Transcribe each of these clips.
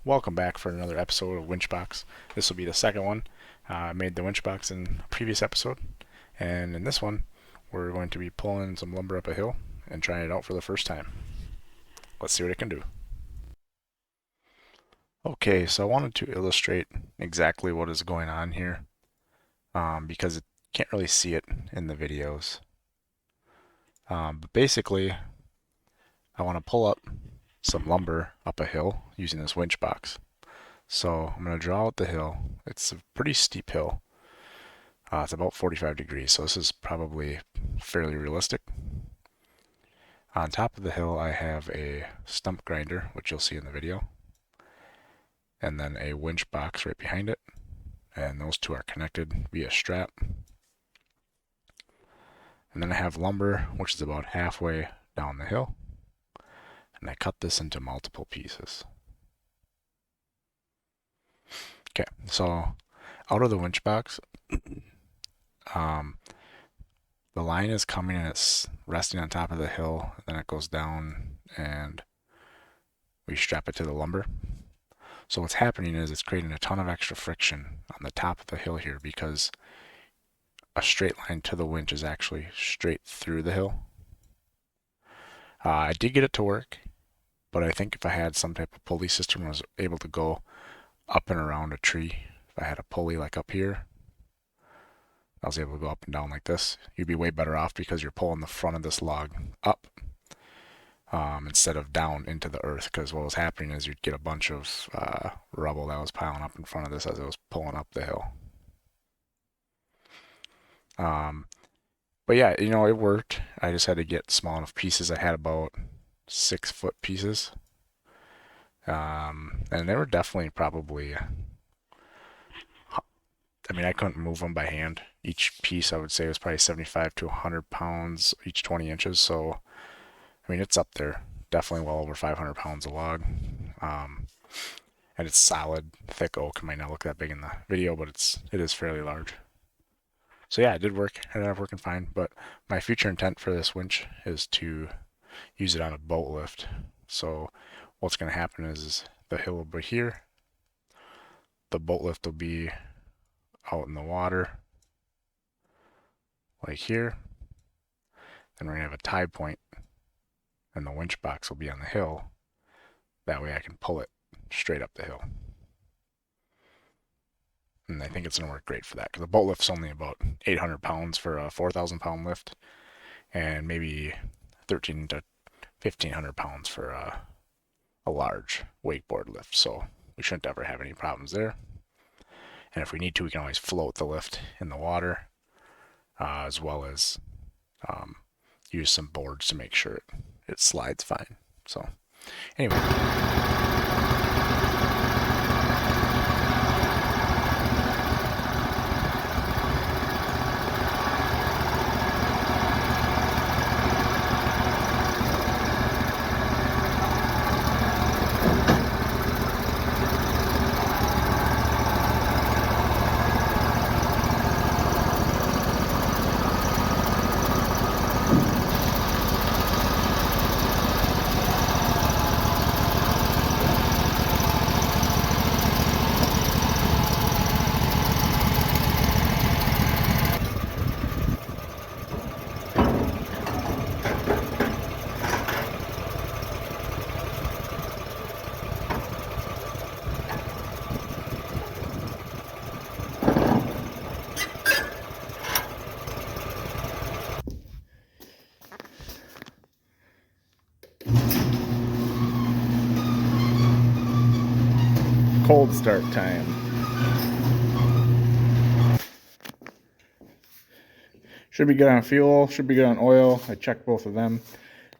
Welcome back for another episode of Winchbox. This will be the second one. I made the Winchbox in a previous episode, and in this one, we're going to be pulling some lumber up a hill and trying it out for the first time. Let's see what it can do. Okay, so I wanted to illustrate exactly what is going on here because it can't really see it in the videos. But basically, I want to pull up some lumber up a hill using this Winchbox. So I'm going to draw out the hill. It's a pretty steep hill. It's about 45 degrees, so this is probably fairly realistic. On top of the hill, I have a stump grinder, which you'll see in the video, and then a winch box right behind it, and those two are connected via strap. And then I have lumber, which is about halfway down the hill, and I cut this into multiple pieces. Okay, so out of the winch box, the line is coming and it's resting on top of the hill, then it goes down and we strap it to the lumber. So what's happening is it's creating a ton of extra friction on the top of the hill here because a straight line to the winch is actually straight through the hill. I did get it to work, but I think if I had some type of pulley system, I was able to go up and around a tree. If I had a pulley like up here, I was able to go up and down like this. You'd be way better off because you're pulling the front of this log up instead of down into the earth, because what was happening is you'd get a bunch of rubble that was piling up in front of this as it was pulling up the hill. But yeah, it worked. I just had to get small enough pieces. I had about 6-foot pieces. And they were definitely probably, I couldn't move them by hand. Each piece I would say was probably 75 to 100 pounds, each 20 inches. So, it's up there. Definitely well over 500 pounds a log. And it's solid, thick oak. It might not look that big in the video, but it is fairly large. So yeah, it did work. It ended up working fine. But my future intent for this winch is to use it on a boat lift. So what's going to happen is the hill will be here. The boat lift will be out in the water, like here. Then we're going to have a tie point, and the winch box will be on the hill. That way I can pull it straight up the hill. And I think it's going to work great for that because the boat lift's only about 800 pounds for a 4,000 pound lift, and maybe 13 to 1,500 pounds for a large wakeboard lift. So we shouldn't ever have any problems there. And if we need to, we can always float the lift in the water, as well as use some boards to make sure it slides fine. So anyway. Cold start time. Should be good on fuel, should be good on oil. I checked both of them.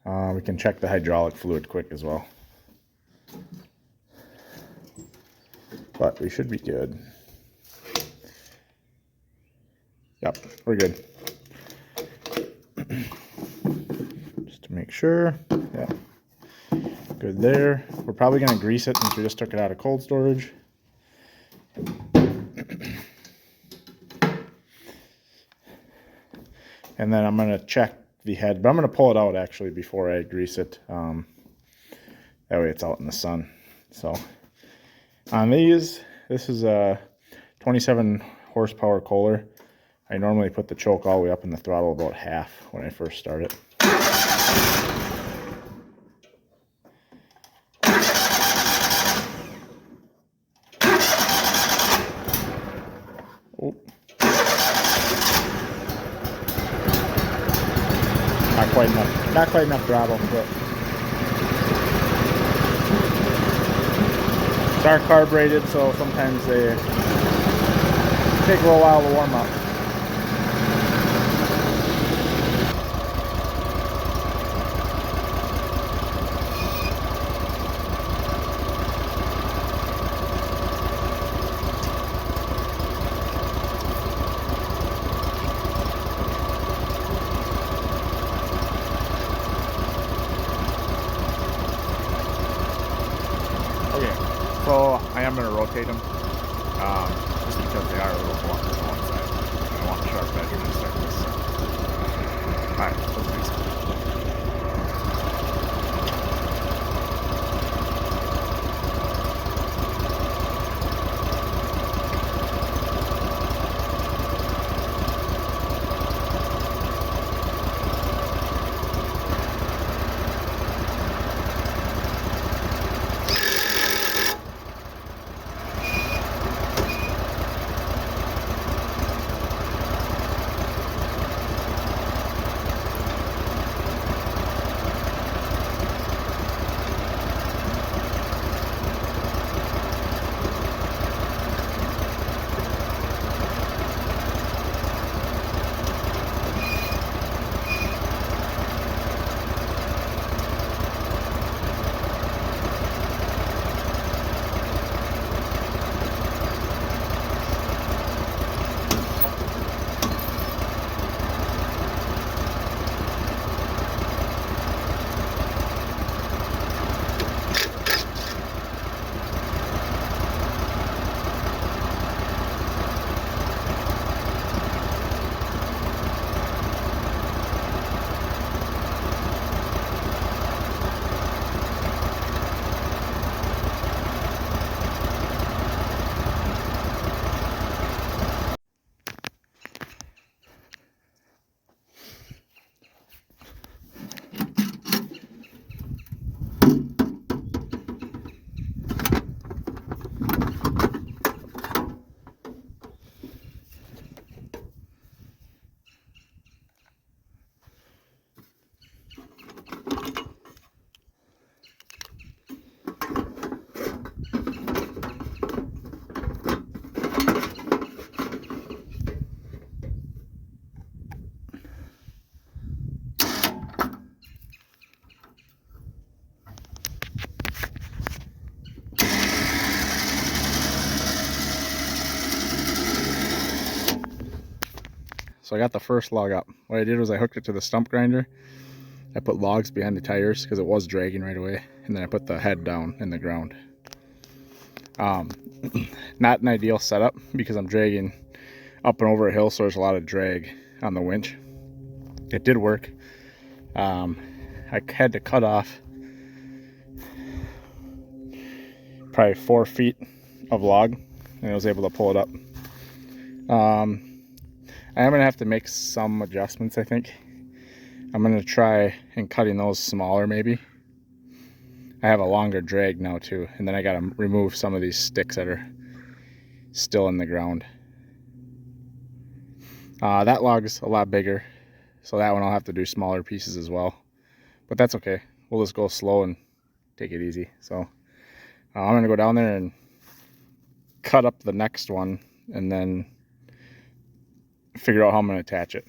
We can check the hydraulic fluid quick as well. But we should be good. Yep, we're good. Just to make sure. Yeah. Good there. We're probably going to grease it since we just took it out of cold storage. And then I'm going to check the head, but I'm going to pull it out actually before I grease it. That way it's out in the sun. So On these, this is a 27 horsepower Kohler. I normally put the choke all the way up in the throttle about half when I first start it. Oh. Not quite enough throttle, but they are carbureted, so sometimes they take a little while to warm up. Okay, so I am going to rotate them, just because they are a little blunt on one side. I want a sharp edge when I start this. Alright, let's do some. So I got the first log up. What I did was I hooked it to the stump grinder. I put logs behind the tires because it was dragging right away. And then I put the head down in the ground. Not an ideal setup because I'm dragging up and over a hill, so there's a lot of drag on the winch. It did work. I had to cut off probably 4 feet of log and I was able to pull it up. I am gonna have to make some adjustments, I think. I'm gonna try and cutting those smaller maybe. I have a longer drag now too, and then I gotta remove some of these sticks that are still in the ground. That log's a lot bigger, so that one I'll have to do smaller pieces as well. But that's okay. We'll just go slow and take it easy. So I'm gonna go down there and cut up the next one and then figure out how I'm gonna attach it.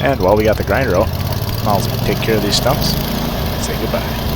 And while we got the grinder out, I'll take care of these stumps and say goodbye.